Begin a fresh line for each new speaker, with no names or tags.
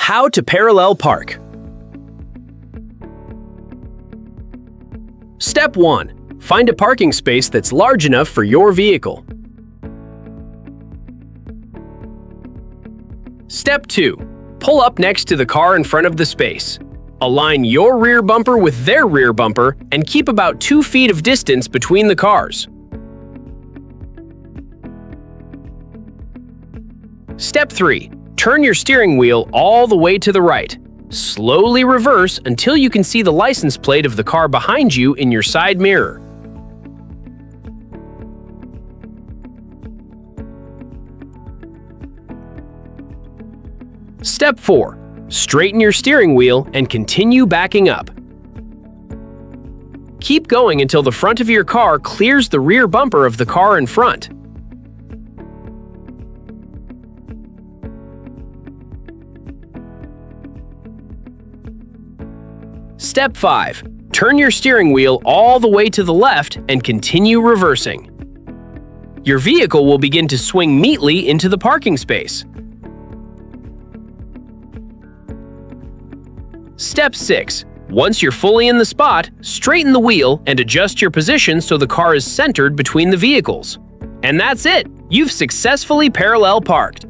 How to parallel park. Step 1. Find a parking space that's large enough for your vehicle. Step 2. Pull up next to the car in front of the space. Align your rear bumper with their rear bumper and keep about 2 feet of distance between the cars. Step 3. Turn your steering wheel all the way to the right. Slowly reverse until you can see the license plate of the car behind you in your side mirror. Step 4. Straighten your steering wheel and continue backing up. Keep going until the front of your car clears the rear bumper of the car in front. Step 5. Turn your steering wheel all the way to the left and continue reversing. Your vehicle will begin to swing neatly into the parking space. Step 6. Once you're fully in the spot, straighten the wheel and adjust your position so the car is centered between the vehicles. And that's it! You've successfully parallel parked.